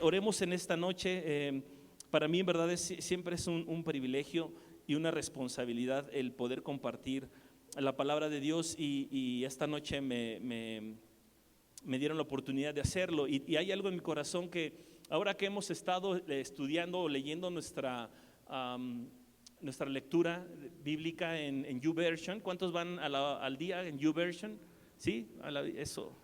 Oremos en esta noche. Para mí en verdad siempre es un privilegio y una responsabilidad el poder compartir la palabra de Dios y esta noche me dieron la oportunidad de hacerlo y hay algo en mi corazón que ahora que hemos estado estudiando o leyendo nuestra lectura bíblica en YouVersion. ¿Cuántos van al día en YouVersion? ¿Sí? Eso.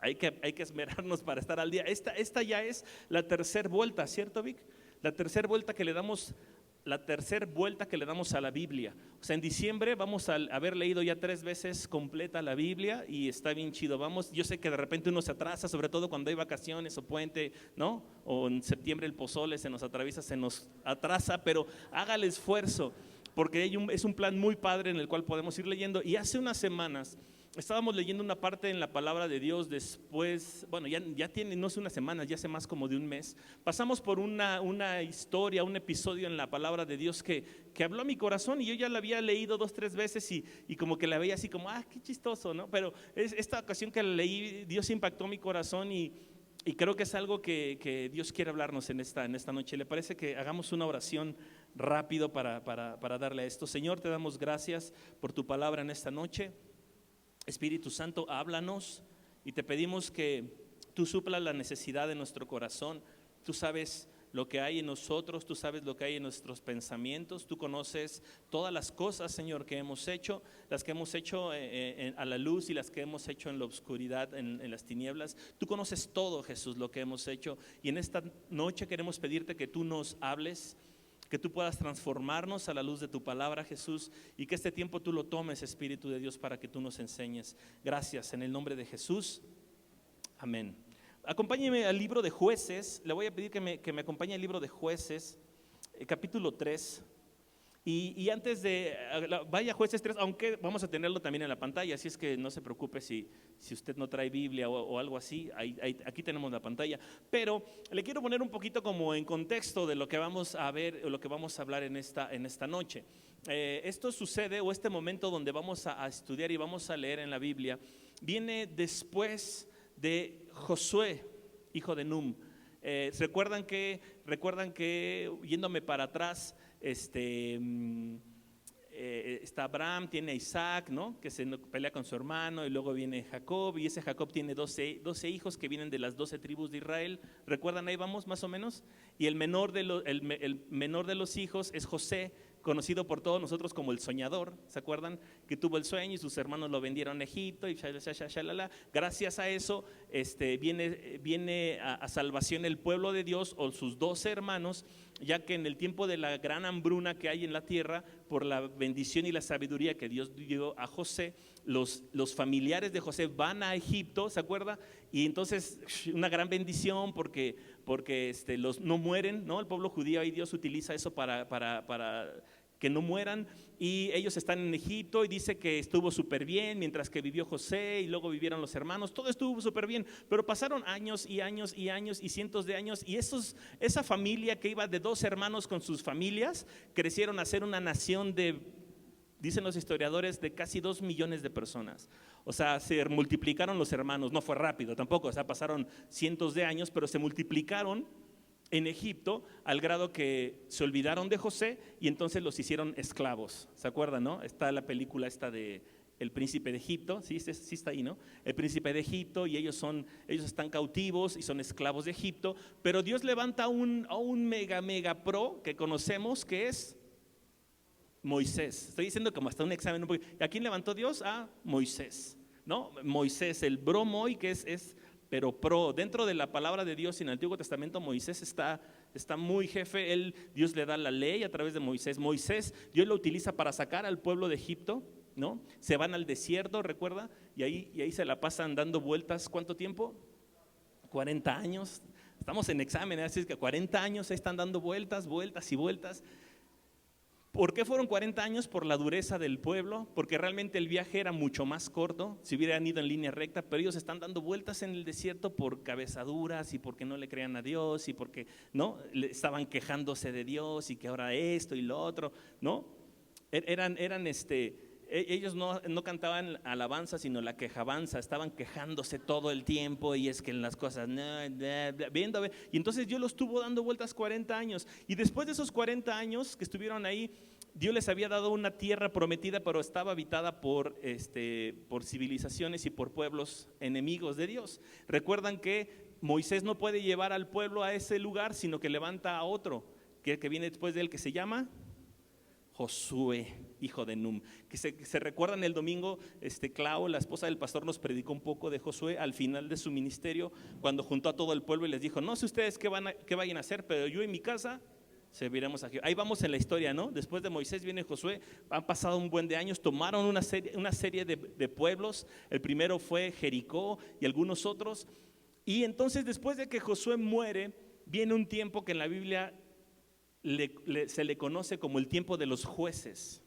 Hay que esmerarnos para estar al día. Esta ya es la tercera vuelta, ¿cierto, Vic? La tercera vuelta que le damos a la Biblia. O sea, en diciembre vamos a haber leído ya 3 veces completa la Biblia y está bien chido. Yo sé que de repente uno se atrasa, sobre todo cuando hay vacaciones o puente, ¿no? O en septiembre el pozole se nos atraviesa, se nos atrasa, pero haga el esfuerzo porque es un plan muy padre en el cual podemos ir leyendo. Y hace unas semanas estábamos leyendo una parte en la palabra de Dios. Después, bueno, ya tiene, no hace unas semanas, ya hace más como de un mes, pasamos por una historia, un episodio en la palabra de Dios que habló a mi corazón y yo ya la había leído 2, 3 veces y como que la veía así como, qué chistoso, ¿no? Pero esta ocasión que la leí, Dios impactó mi corazón y creo que es algo que Dios quiere hablarnos en esta noche. ¿Le parece que hagamos una oración rápido para darle a esto? Señor, te damos gracias por tu palabra en esta noche. Espíritu Santo, háblanos y te pedimos que tú suplas la necesidad de nuestro corazón. Tú sabes lo que hay en nosotros, tú sabes lo que hay en nuestros pensamientos, tú conoces todas las cosas, Señor, que hemos hecho, las que hemos hecho a la luz y las que hemos hecho en la oscuridad, en las tinieblas. Tú conoces todo, Jesús, lo que hemos hecho, y en esta noche queremos pedirte que tú nos hables, que tú puedas transformarnos a la luz de tu palabra, Jesús, y que este tiempo tú lo tomes, Espíritu de Dios, para que tú nos enseñes. Gracias, en el nombre de Jesús, amén. Acompáñeme al libro de Jueces. Le voy a pedir que me acompañe al libro de Jueces, capítulo 3. Y antes de, vaya a Jueces 3, aunque vamos a tenerlo también en la pantalla, así es que no se preocupe si usted no trae Biblia o algo así, aquí tenemos la pantalla. Pero le quiero poner un poquito como en contexto de lo que vamos a ver o lo que vamos a hablar en esta noche. Esto sucede, o este momento donde vamos a estudiar y vamos a leer en la Biblia, viene después de Josué, hijo de Num. Recuerdan que yéndome para atrás, está Abraham, tiene a Isaac, ¿no? Que se pelea con su hermano, y luego viene Jacob, y ese Jacob tiene 12 hijos que vienen de las 12 tribus de Israel. ¿Recuerdan? Ahí vamos más o menos. Y el menor de los hijos es José, conocido por todos nosotros como el soñador. ¿Se acuerdan? Que tuvo el sueño y sus hermanos lo vendieron a Egipto y shalala. Gracias a eso viene a salvación el pueblo de Dios o sus 12 hermanos, ya que en el tiempo de la gran hambruna que hay en la tierra, por la bendición y la sabiduría que Dios dio a José, los familiares de José van a Egipto, ¿se acuerda? Y entonces una gran bendición porque no mueren, ¿no? El pueblo judío, ahí Dios utiliza eso para que no mueran, y ellos están en Egipto y dice que estuvo súper bien mientras que vivió José y luego vivieron los hermanos, todo estuvo súper bien, pero pasaron años y años y años y cientos de años, y esa familia que iba de 2 hermanos con sus familias crecieron a ser una nación dicen los historiadores, de casi 2 millones de personas. O sea, se multiplicaron los hermanos, no fue rápido tampoco, o sea, pasaron cientos de años, pero se multiplicaron en Egipto al grado que se olvidaron de José y entonces los hicieron esclavos. ¿Se acuerdan, no? Está la película esta de El Príncipe de Egipto, sí está ahí, ¿no? El Príncipe de Egipto, y ellos están cautivos y son esclavos de Egipto, pero Dios levanta a un mega pro que conocemos, que es Moisés. Estoy diciendo como hasta un examen un poquito. ¿A quién levantó Dios? A Moisés, ¿no? Moisés, el bromoy, que es pero pro. Dentro de la palabra de Dios en el Antiguo Testamento, Moisés está muy jefe. Dios le da la ley a través de Moisés. Dios lo utiliza para sacar al pueblo de Egipto, ¿no? Se van al desierto, recuerda, y ahí se la pasan dando vueltas. ¿Cuánto tiempo? 40 años. Estamos en examen, así es que 40 años se están dando vueltas y vueltas. ¿Por qué fueron 40 años? Por la dureza del pueblo, porque realmente el viaje era mucho más corto si hubieran ido en línea recta, pero ellos están dando vueltas en el desierto por cabezaduras y porque no le creían a Dios y porque no estaban quejándose de Dios y que ahora esto y lo otro, ¿no? Ellos no cantaban alabanza, sino la quejabanza, estaban quejándose todo el tiempo y es que en las cosas, viendo, y entonces Dios los estuvo dando vueltas 40 años y después de esos 40 años que estuvieron ahí, Dios les había dado una tierra prometida, pero estaba habitada por civilizaciones y por pueblos enemigos de Dios. Recuerdan que Moisés no puede llevar al pueblo a ese lugar, sino que levanta a otro que viene después de él, que se llama Josué, hijo de Num, que se recuerdan el domingo, Clau, la esposa del pastor, nos predicó un poco de Josué al final de su ministerio, cuando juntó a todo el pueblo y les dijo, no sé ustedes qué vayan a hacer, pero yo en mi casa serviremos a Jehová. Ahí vamos en la historia, ¿no? Después de Moisés viene Josué, han pasado un buen de años, tomaron una serie de pueblos, el primero fue Jericó y algunos otros, y entonces después de que Josué muere, viene un tiempo que en la Biblia se le conoce como el tiempo de los jueces.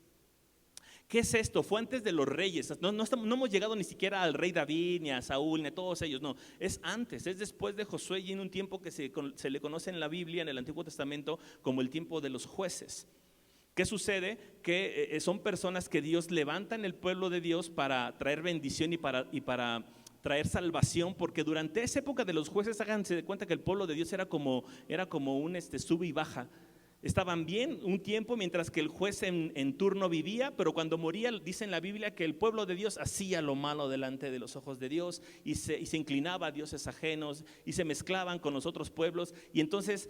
¿Qué es esto? Fue antes de los reyes. No hemos llegado ni siquiera al rey David, ni a Saúl, ni a todos ellos. No, es antes, es después de Josué y en un tiempo que se le conoce en la Biblia, en el Antiguo Testamento, como el tiempo de los jueces. ¿Qué sucede? Que son personas que Dios levanta en el pueblo de Dios para traer bendición y para traer salvación, porque durante esa época de los jueces, háganse de cuenta que el pueblo de Dios era como un sube y baja. Estaban bien un tiempo mientras que el juez en turno vivía, pero cuando moría, dice en la Biblia que el pueblo de Dios hacía lo malo delante de los ojos de Dios y se inclinaba a dioses ajenos y se mezclaban con los otros pueblos, y entonces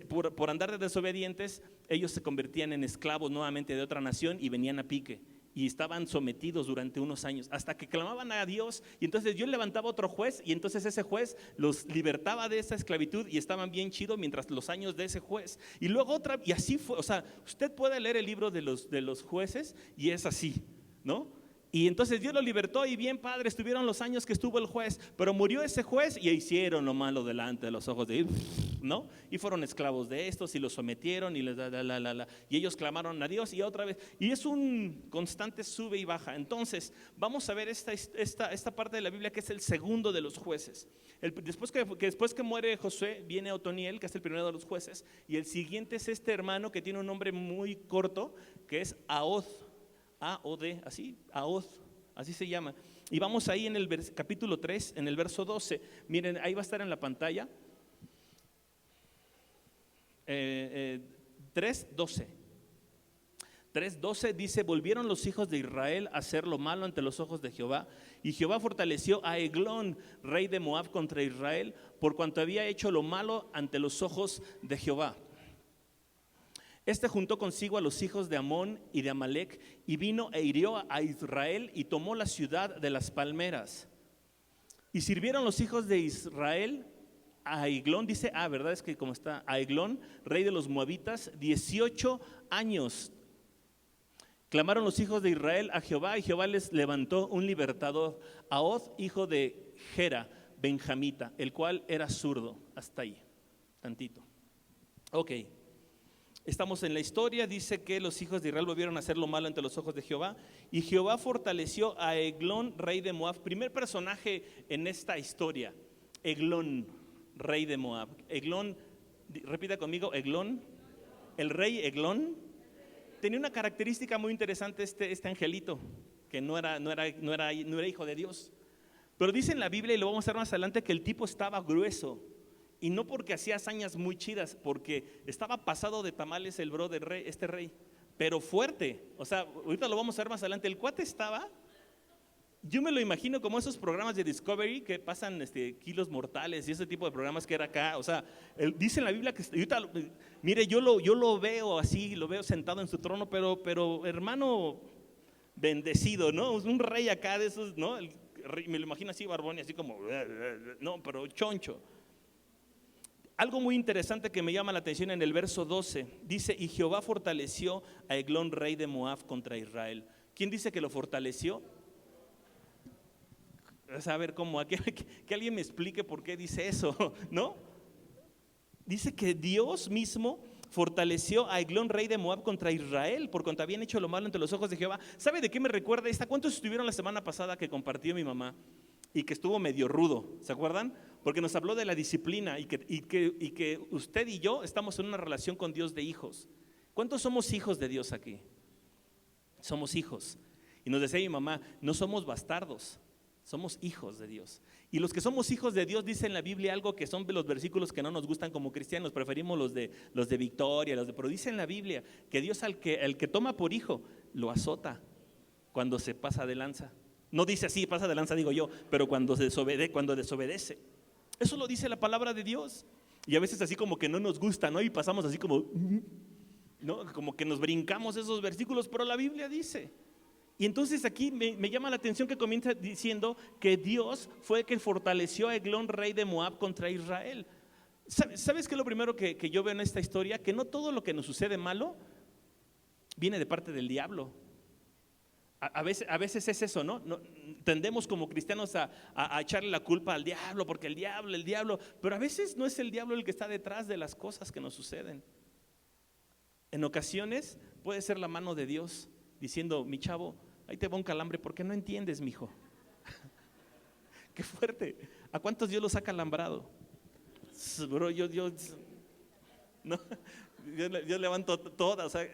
por andar de desobedientes ellos se convertían en esclavos nuevamente de otra nación y venían a pique. Y estaban sometidos durante unos años hasta que clamaban a Dios, y entonces Dios levantaba otro juez y entonces ese juez los libertaba de esa esclavitud y estaban bien chido mientras los años de ese juez, y luego otra, y así fue. O sea, usted puede leer el libro de los jueces y es así, ¿no? Y entonces Dios lo libertó y bien padre, estuvieron los años que estuvo el juez, pero murió ese juez y hicieron lo malo delante de los ojos de él, ¿no? Y fueron esclavos de estos y los sometieron y y ellos clamaron a Dios y otra vez, y es un constante sube y baja. Entonces vamos a ver esta parte de la Biblia que es el segundo de los jueces. Después que muere Josué, viene Otoniel, que es el primero de los jueces, y el siguiente es este hermano que tiene un nombre muy corto, que es Ahod, A-O-D, Ahod, así se llama. Y vamos ahí en el capítulo 3, en el verso 12. Miren, ahí va a estar en la pantalla. 3:12. 3:12 dice: volvieron los hijos de Israel a hacer lo malo ante los ojos de Jehová, y Jehová fortaleció a Eglón, rey de Moab, contra Israel, por cuanto había hecho lo malo ante los ojos de Jehová. Este juntó consigo a los hijos de Amón y de Amalec, y vino e hirió a Israel y tomó la ciudad de las palmeras. Y sirvieron los hijos de Israel a Eglón, dice, verdad es que como está, a Eglón, rey de los moabitas, 18 años. Clamaron los hijos de Israel a Jehová, y Jehová les levantó un libertador, Ahod, hijo de Gera, benjamita, el cual era zurdo. Hasta ahí, tantito. Ok. Estamos en la historia, dice que los hijos de Israel volvieron a hacer lo malo ante los ojos de Jehová, y Jehová fortaleció a Eglón, rey de Moab. Primer personaje en esta historia, Eglón, rey de Moab. Eglón, repita conmigo, Eglón, el rey Eglón, tenía una característica muy interesante este angelito, que no era hijo de Dios. Pero dice en la Biblia, y lo vamos a ver más adelante, que el tipo estaba grueso. Y no porque hacía hazañas muy chidas, porque estaba pasado de tamales el rey, este rey, pero fuerte. O sea, ahorita lo vamos a ver más adelante. El cuate estaba, yo me lo imagino como esos programas de Discovery que pasan kilos mortales y ese tipo de programas que era acá. O sea, dice en la Biblia que ahorita, mire, yo lo veo así, lo veo sentado en su trono, pero hermano bendecido, ¿no? Un rey acá de esos, ¿no? Me lo imagino así, barbón y así como, no, pero choncho. Algo muy interesante que me llama la atención en el verso 12, dice: y Jehová fortaleció a Eglón, rey de Moab, contra Israel. ¿Quién dice que lo fortaleció? A ver, ¿cómo? Que alguien me explique por qué dice eso, ¿no? Dice que Dios mismo fortaleció a Eglón, rey de Moab, contra Israel, por cuanto habían hecho lo malo ante los ojos de Jehová. ¿Sabe de qué me recuerda esta? ¿Cuántos estuvieron la semana pasada que compartió mi mamá? Y que estuvo medio rudo, ¿se acuerdan? Porque nos habló de la disciplina y que usted y yo estamos en una relación con Dios de hijos. ¿Cuántos somos hijos de Dios aquí? Somos hijos. Y nos decía mi mamá, no somos bastardos, somos hijos de Dios. Y los que somos hijos de Dios, dice en la Biblia algo que son de los versículos que no nos gustan como cristianos, preferimos los de victoria, pero dice en la Biblia que Dios al que toma por hijo, lo azota cuando se pasa de lanza. No dice así, pasa de lanza digo yo, pero cuando desobedece. Eso lo dice la palabra de Dios. Y a veces así como que no nos gusta, ¿no? Y pasamos así como, ¿no? Como que nos brincamos esos versículos, pero la Biblia dice. Y entonces aquí me llama la atención que comienza diciendo que Dios fue el que fortaleció a Eglón, rey de Moab, contra Israel. ¿Sabes qué es lo primero que yo veo en esta historia? Que no todo lo que nos sucede malo viene de parte del diablo. A veces es eso, ¿no? Tendemos como cristianos a echarle la culpa al diablo, porque el diablo, pero a veces no es el diablo el que está detrás de las cosas que nos suceden. En ocasiones puede ser la mano de Dios diciendo, mi chavo, ahí te va un calambre porque no entiendes, mijo. Qué fuerte. ¿A cuántos Dios los ha calambrado? Bro, yo levanto todas, o sea,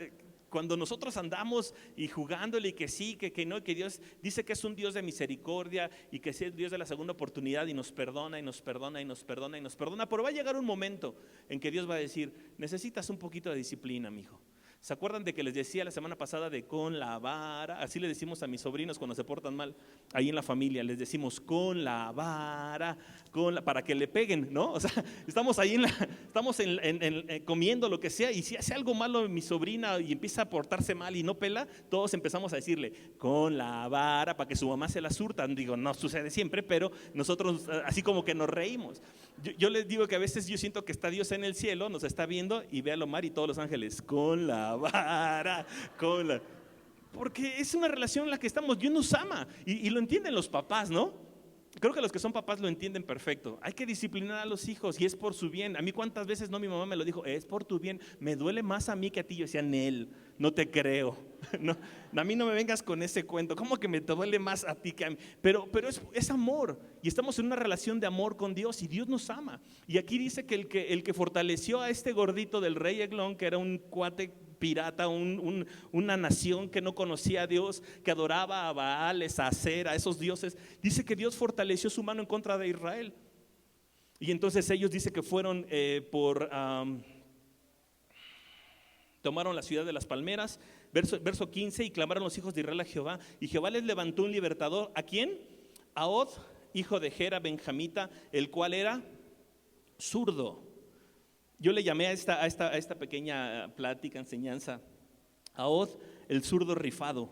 cuando nosotros andamos y jugándole y que sí, que no, que Dios dice que es un Dios de misericordia y que sí es Dios de la segunda oportunidad y nos perdona y nos perdona y nos perdona y nos perdona, pero va a llegar un momento en que Dios va a decir, necesitas un poquito de disciplina, mijo. ¿Se acuerdan de que les decía la semana pasada de con la vara? Así le decimos a mis sobrinos cuando se portan mal, ahí en la familia, les decimos con la vara, para que le peguen, ¿no? O sea, estamos ahí estamos comiendo lo que sea, y si hace algo malo mi sobrina y empieza a portarse mal y no pela, todos empezamos a decirle con la vara para que su mamá se la surta. Digo, no sucede siempre, pero nosotros así como que nos reímos. Yo les digo que a veces yo siento que está Dios en el cielo, nos está viendo y ve a Omar y todos los ángeles con la vara, porque es una relación en la que estamos. Dios nos ama y lo entienden los papás, ¿no? Creo que los que son papás lo entienden perfecto. Hay que disciplinar a los hijos y es por su bien. A mí cuántas veces no, mi mamá me lo dijo, es por tu bien. Me duele más a mí que a ti. Yo decía, Nel, no te creo. No, a mí no me vengas con ese cuento. ¿Cómo que me duele más a ti que a mí? Pero es amor y estamos en una relación de amor con Dios y Dios nos ama. Y aquí dice que el que fortaleció a este gordito del rey Eglón, que era un cuate pirata, una nación que no conocía a Dios, que adoraba a Baales, a Acera, a esos dioses, dice que Dios fortaleció su mano en contra de Israel. Y entonces ellos dice que fueron tomaron la ciudad de las palmeras, verso 15, y clamaron los hijos de Israel a Jehová, y Jehová les levantó un libertador. ¿A quién? A Od, hijo de Gera, benjamita, el cual era zurdo. Yo le llamé a esta pequeña plática, enseñanza, a Od, el zurdo rifado.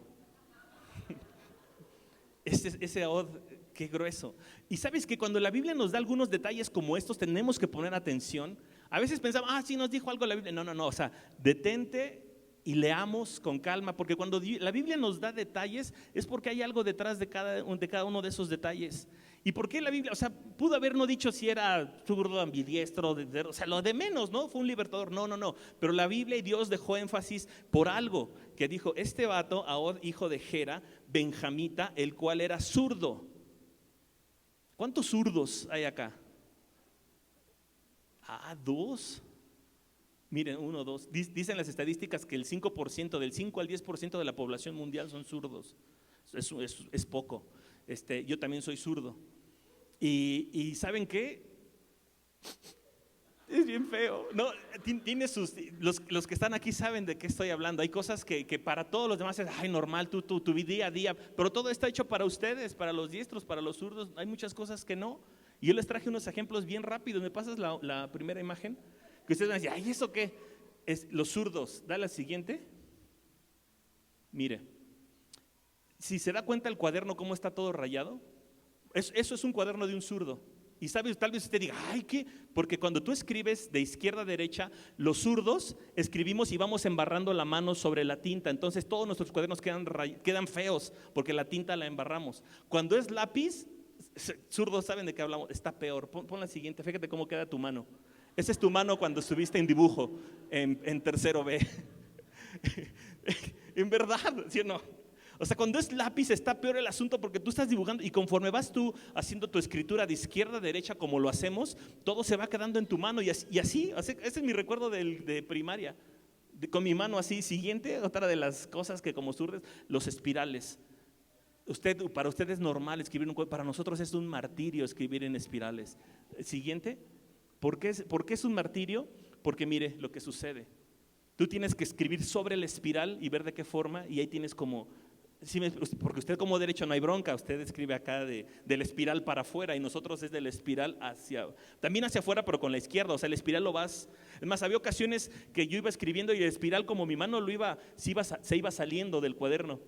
Ese Od, qué grueso. Y sabes que cuando la Biblia nos da algunos detalles como estos, tenemos que poner atención. A veces pensamos, sí nos dijo algo la Biblia. No, o sea, detente y leamos con calma, porque cuando la Biblia nos da detalles es porque hay algo detrás de cada uno de esos detalles. ¿Y por qué la Biblia? O sea, pudo haber no dicho si era zurdo, ambidiestro, o sea, lo de menos, ¿no? Fue un libertador, no. Pero la Biblia y Dios dejó énfasis por algo, que dijo, este vato, Ahod, hijo de Gera, benjamita, el cual era zurdo. ¿Cuántos zurdos hay acá? 2. Miren, 1, 2. Dicen las estadísticas que el 5%, del 5 al 10% de la población mundial son zurdos. Es poco. Yo también soy zurdo. Y ¿saben qué? Es bien feo. No, tiene los que están aquí saben de qué estoy hablando. Hay cosas que para todos los demás es normal, tu día a día. Pero todo está hecho para ustedes, para los diestros, para los zurdos. Hay muchas cosas que no. Y yo les traje unos ejemplos bien rápidos. ¿Me pasas la primera imagen? Que ustedes van a decir, ¿eso qué? Es los zurdos. Da la siguiente. Mire, si se da cuenta el cuaderno cómo está todo rayado, eso es un cuaderno de un zurdo. Y sabes, tal vez usted diga, ¿qué? Porque cuando tú escribes de izquierda a derecha, los zurdos escribimos y vamos embarrando la mano sobre la tinta. Entonces todos nuestros cuadernos quedan feos porque la tinta la embarramos. Cuando es lápiz, zurdos saben de qué hablamos, está peor. Pon la siguiente, fíjate cómo queda tu mano. Esa es tu mano cuando estuviste en dibujo en tercero B. En verdad, ¿sí o no? O sea, cuando es lápiz está peor el asunto porque tú estás dibujando y conforme vas tú haciendo tu escritura de izquierda a derecha como lo hacemos, todo se va quedando en tu mano y así ese es mi recuerdo de primaria. Con mi mano así, siguiente, otra de las cosas que como zurdos, los espirales. Para usted es normal escribir para nosotros es un martirio escribir en espirales. Siguiente, ¿por qué es un martirio? Porque mire lo que sucede. Tú tienes que escribir sobre la espiral y ver de qué forma, y ahí tienes como, porque usted como derecho no hay bronca, usted escribe acá de la espiral para afuera y nosotros es de la espiral también hacia afuera, pero con la izquierda, o sea, la espiral es más, había ocasiones que yo iba escribiendo y la espiral como mi mano se iba saliendo del cuaderno.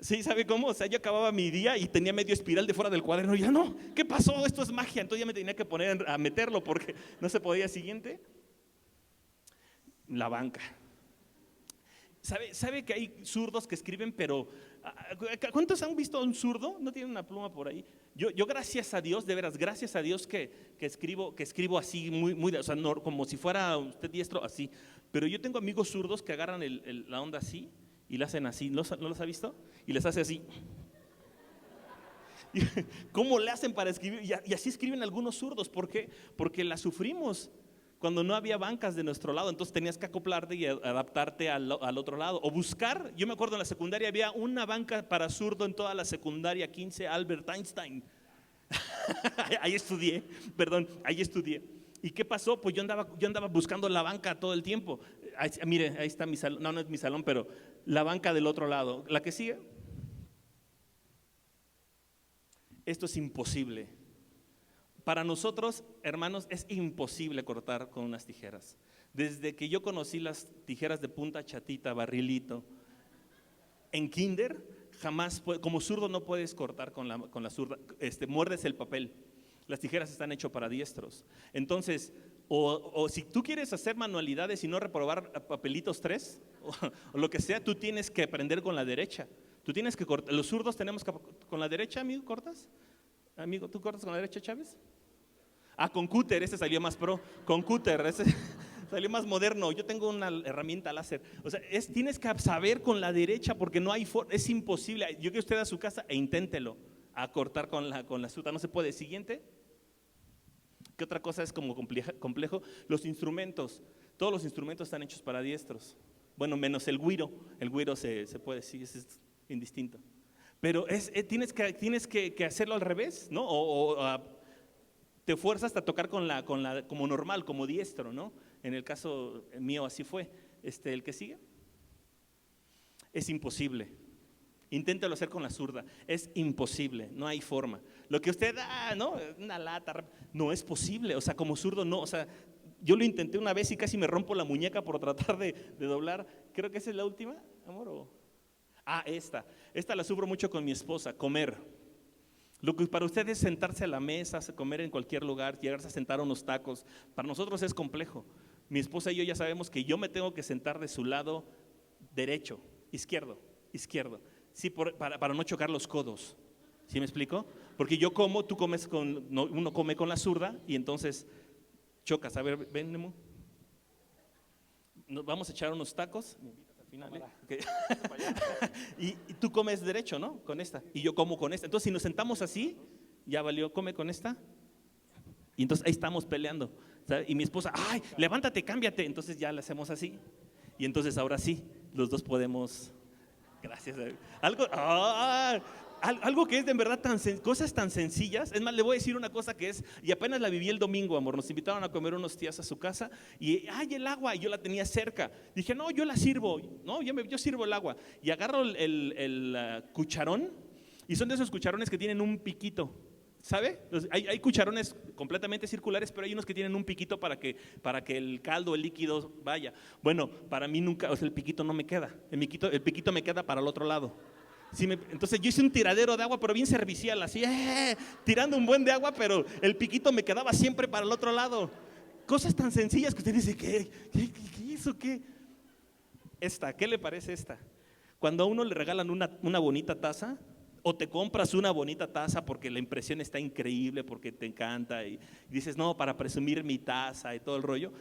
Sí, ¿sabe cómo? O sea, yo acababa mi día y tenía medio espiral de fuera del cuaderno y ya no, ¿qué pasó? Esto es magia, entonces ya me tenía que poner a meterlo porque no se podía. Siguiente, la banca. ¿Sabe que hay zurdos que escriben, pero ¿cuántos han visto a un zurdo? ¿No tienen una pluma por ahí? Yo gracias a Dios, de veras, gracias a Dios que escribo así, muy, o sea, no, como si fuera usted diestro, así. Pero yo tengo amigos zurdos que agarran la onda así y la hacen así, ¿no los ha visto? Y les hace así. ¿Cómo le hacen para escribir? Y así escriben algunos zurdos. ¿Por qué? Porque la sufrimos. Cuando no había bancas de nuestro lado, entonces tenías que acoplarte y adaptarte al otro lado. O buscar, yo me acuerdo en la secundaria había una banca para zurdo en toda la secundaria 15, Albert Einstein. Ahí estudié. ¿Y qué pasó? Pues yo andaba buscando la banca todo el tiempo. Mire, ahí está mi salón, no es mi salón, pero la banca del otro lado. La que sigue. Esto es imposible. Para nosotros, hermanos, es imposible cortar con unas tijeras. Desde que yo conocí las tijeras de punta chatita, barrilito, en kinder, jamás, como zurdo no puedes cortar con la zurda, muerdes el papel. Las tijeras están hechas para diestros. Entonces, o si tú quieres hacer manualidades y no reprobar papelitos 3, o lo que sea, tú tienes que aprender con la derecha. Tú tienes que cortar. Los zurdos tenemos que, con la derecha, amigo, ¿cortas? Amigo, ¿tú cortas con la derecha, Chávez? Con cúter, ese salió más pro. Con cúter, ese salió más moderno. Yo tengo una herramienta láser. O sea, tienes que saber con la derecha porque no hay forma, es imposible. Yo que usted a su casa e inténtelo a cortar con la zurda, no se puede. Siguiente. ¿Qué otra cosa es como complejo? Los instrumentos. Todos los instrumentos están hechos para diestros. Bueno, menos el güiro. El güiro se puede, sí, es indistinto. Pero tienes que hacerlo al revés, ¿no? Te fuerzas a tocar como normal, como diestro, ¿no? En el caso mío así fue. El que sigue. Es imposible. Inténtalo hacer con la zurda. Es imposible, no hay forma. Lo que usted da, ¿no? Una lata, no es posible. O sea, como zurdo no. O sea, yo lo intenté una vez y casi me rompo la muñeca por tratar de doblar. Creo que esa es la última, amor. Esta la sufro mucho con mi esposa, comer. Lo que para ustedes es sentarse a la mesa, comer en cualquier lugar, llegarse a sentar a unos tacos, para nosotros es complejo. Mi esposa y yo ya sabemos que yo me tengo que sentar de su lado derecho, izquierdo, sí, para no chocar los codos. ¿Sí me explico? Porque yo como, tú comes uno come con la zurda y entonces chocas. A ver, ven, Nemo. Nos vamos a echar unos tacos. Final, okay. y tú comes derecho, ¿no? Con esta. Y yo como con esta. Entonces, si nos sentamos así, ya valió, come con esta. Y entonces ahí estamos peleando. ¿Sabes? Y mi esposa, ¡ay, levántate, cámbiate! Entonces ya le hacemos así. Y entonces ahora sí, los dos podemos. Gracias. Algo que es de verdad cosas tan sencillas. Es más, le voy a decir una cosa que es, y apenas la viví el domingo, amor. Nos invitaron a comer unos días a su casa y el agua, y yo la tenía cerca. Dije, no, yo la sirvo, no, yo sirvo el agua. Y agarro el cucharón, y son de esos cucharones que tienen un piquito, ¿sabe? Hay cucharones completamente circulares, pero hay unos que tienen un piquito para que el caldo, el líquido vaya. Bueno, para mí nunca, o sea, el piquito no me queda. El piquito me queda para el otro lado. Entonces yo hice un tiradero de agua, pero bien servicial, así, tirando un buen de agua, pero el piquito me quedaba siempre para el otro lado. Cosas tan sencillas que usted dice, ¿qué hizo? ¿Qué? ¿Qué le parece esta? Cuando a uno le regalan una bonita taza, o te compras una bonita taza porque la impresión está increíble, porque te encanta, y dices, no, para presumir mi taza y todo el rollo.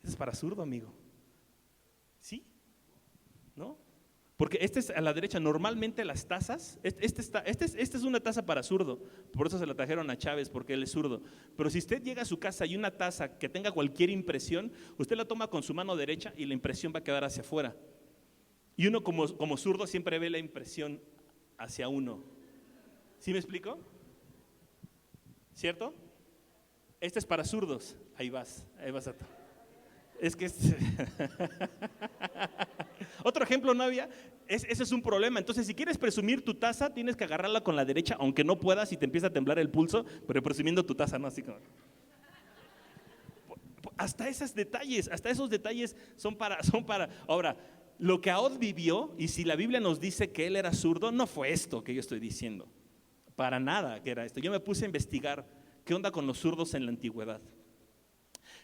Eso es para zurdo, amigo. ¿Sí? ¿No? Porque es a la derecha. Normalmente las tazas, esta es una taza para zurdo, por eso se la trajeron a Chávez, porque él es zurdo. Pero si usted llega a su casa y una taza que tenga cualquier impresión, usted la toma con su mano derecha y la impresión va a quedar hacia afuera. Y uno como zurdo siempre ve la impresión hacia uno. ¿Sí me explico? ¿Cierto? Este es para zurdos. Ahí vas a... Es que otro ejemplo no había. Ese es un problema. Entonces, si quieres presumir tu taza, tienes que agarrarla con la derecha, aunque no puedas y te empieza a temblar el pulso, pero presumiendo tu taza, ¿no? Así como... Hasta esos detalles son para. Ahora, lo que Ahod vivió, y si la Biblia nos dice que él era zurdo, no fue esto que yo estoy diciendo. Para nada que era esto. Yo me puse a investigar qué onda con los zurdos en la antigüedad.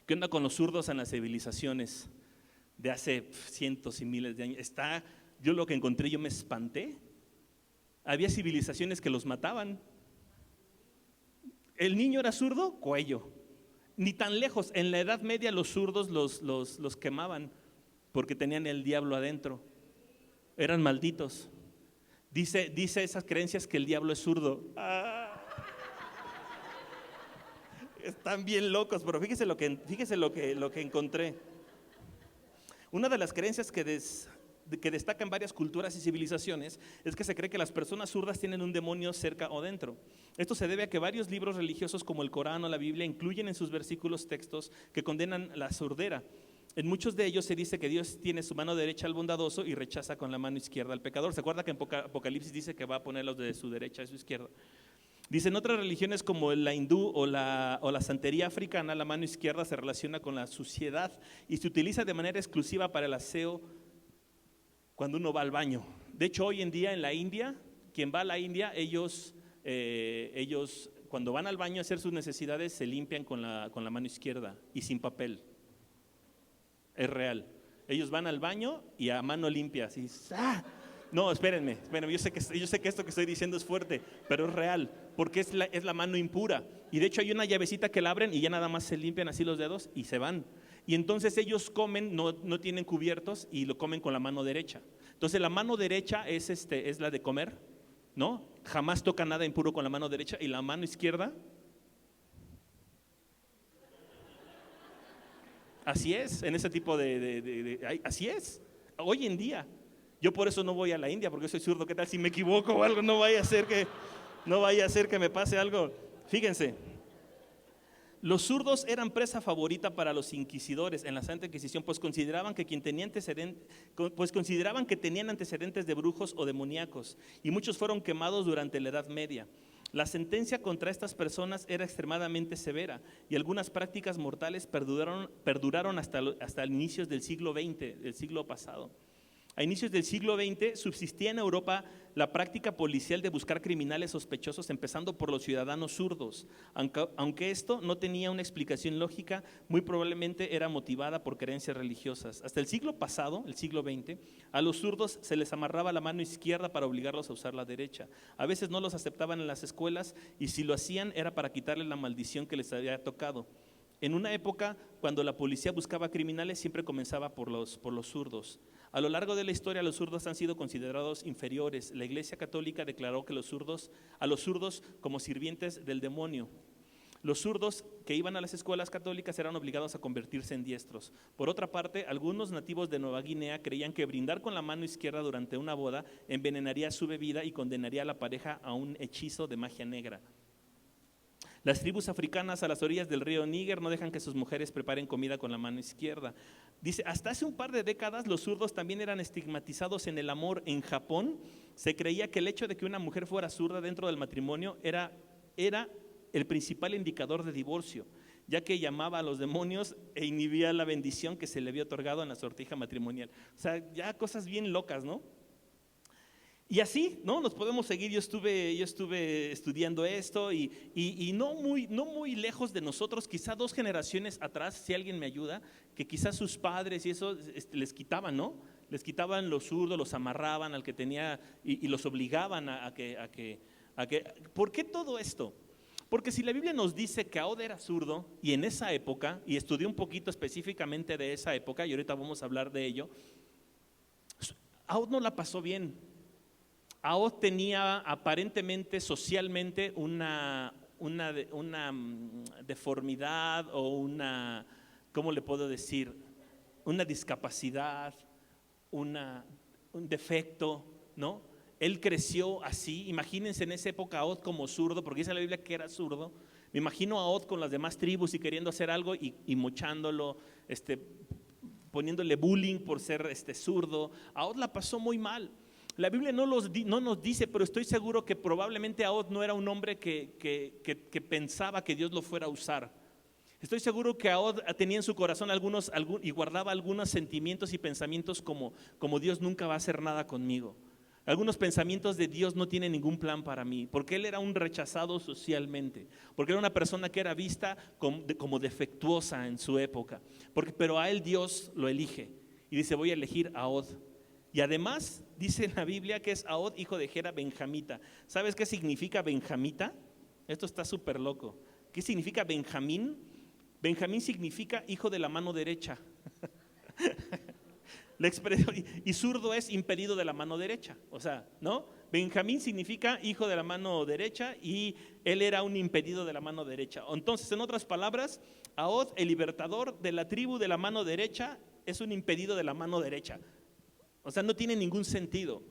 ¿Qué onda con los zurdos en las civilizaciones de hace cientos y miles de años? Yo lo que encontré, yo me espanté. Había civilizaciones que los mataban. El niño era zurdo, cuello. Ni tan lejos, en la Edad Media los zurdos los quemaban porque tenían el diablo adentro. Eran malditos. Dice esas creencias que el diablo es zurdo. Están bien locos, pero fíjese lo que encontré. Una de las creencias que destacan varias culturas y civilizaciones es que se cree que las personas zurdas tienen un demonio cerca o dentro. Esto se debe a que varios libros religiosos como el Corán o la Biblia incluyen en sus versículos textos que condenan la sordera. En muchos de ellos se dice que Dios tiene su mano derecha al bondadoso y rechaza con la mano izquierda al pecador. ¿Se acuerda que en Apocalipsis dice que va a ponerlos de su derecha a su izquierda? Dicen otras religiones como la hindú o la santería africana, la mano izquierda se relaciona con la suciedad y se utiliza de manera exclusiva para el aseo cuando uno va al baño. De hecho, hoy en día en la India, quien va a la India, ellos cuando van al baño a hacer sus necesidades se limpian con la mano izquierda y sin papel. Es real. Ellos van al baño y a mano limpia, así. ¡Ah! No, espérenme, yo sé que esto que estoy diciendo es fuerte, pero es real, porque es la mano impura. Y de hecho hay una llavecita que la abren y ya nada más se limpian así los dedos y se van. Y entonces ellos comen, no tienen cubiertos y lo comen con la mano derecha. Entonces la mano derecha es la de comer, ¿no? Jamás toca nada impuro con la mano derecha, y la mano izquierda, así es, en ese tipo así es, hoy en día. Yo por eso no voy a la India, porque soy zurdo. ¿Qué tal si me equivoco o algo? No vaya a ser que me pase algo. Fíjense, los zurdos eran presa favorita para los inquisidores en la Santa Inquisición, pues consideraban que tenían antecedentes de brujos o demoníacos, y muchos fueron quemados durante la Edad Media. La sentencia contra estas personas era extremadamente severa y algunas prácticas mortales perduraron hasta inicios del siglo XX, del siglo pasado. A inicios del siglo XX subsistía en Europa la práctica policial de buscar criminales sospechosos, empezando por los ciudadanos zurdos. Aunque esto no tenía una explicación lógica, muy probablemente era motivada por creencias religiosas. Hasta el siglo pasado, el siglo XX, a los zurdos se les amarraba la mano izquierda para obligarlos a usar la derecha. A veces no los aceptaban en las escuelas, y si lo hacían era para quitarles la maldición que les había tocado. En una época, cuando la policía buscaba criminales, siempre comenzaba por los zurdos. A lo largo de la historia, los zurdos han sido considerados inferiores. La Iglesia Católica declaró que a los zurdos como sirvientes del demonio. Los zurdos que iban a las escuelas católicas eran obligados a convertirse en diestros. Por otra parte, algunos nativos de Nueva Guinea creían que brindar con la mano izquierda durante una boda envenenaría su bebida y condenaría a la pareja a un hechizo de magia negra. Las tribus africanas a las orillas del río Níger no dejan que sus mujeres preparen comida con la mano izquierda. Dice, hasta hace un par de décadas los zurdos también eran estigmatizados en el amor. En Japón se creía que el hecho de que una mujer fuera zurda dentro del matrimonio era el principal indicador de divorcio, ya que llamaba a los demonios e inhibía la bendición que se le había otorgado en la sortija matrimonial. O sea, ya cosas bien locas, ¿no? Y así, ¿no? Nos podemos seguir. Yo estuve estudiando esto y no muy lejos de nosotros, quizá 2 generaciones atrás, si alguien me ayuda, que quizás sus padres y eso les quitaban, ¿no? Les quitaban los zurdos, los amarraban al que tenía y los obligaban a que. ¿Por qué todo esto? Porque si la Biblia nos dice que Ahod era zurdo, y en esa época, y estudié un poquito específicamente de esa época, y ahorita vamos a hablar de ello, Ahod no la pasó bien. Ahod tenía aparentemente socialmente una deformidad o ¿cómo le puedo decir? Una discapacidad, un defecto, ¿no? Él creció así. Imagínense en esa época a Od como zurdo, porque dice la Biblia que era zurdo. Me imagino a Od con las demás tribus y queriendo hacer algo y mochándolo, poniéndole bullying por ser zurdo. A Od la pasó muy mal. La Biblia no nos dice, pero estoy seguro que probablemente Od no era un hombre que pensaba que Dios lo fuera a usar. Estoy seguro que Od tenía en su corazón y guardaba algunos sentimientos y pensamientos como Dios nunca va a hacer nada conmigo. Algunos pensamientos de Dios no tienen ningún plan para mí, porque él era un rechazado socialmente, porque era una persona que era vista como defectuosa en su época, pero a él Dios lo elige y dice: voy a elegir a Od. Y además dice en la Biblia que es Ahod, hijo de Gera, benjamita. ¿Sabes qué significa benjamita? Esto está súper loco. ¿Qué significa Benjamín? Benjamín significa hijo de la mano derecha. La expresión, y zurdo es impedido de la mano derecha. O sea, ¿no? Benjamín significa hijo de la mano derecha y él era un impedido de la mano derecha. Entonces, en otras palabras, Ahod, el libertador de la tribu de la mano derecha, es un impedido de la mano derecha. O sea, no tiene ningún sentido,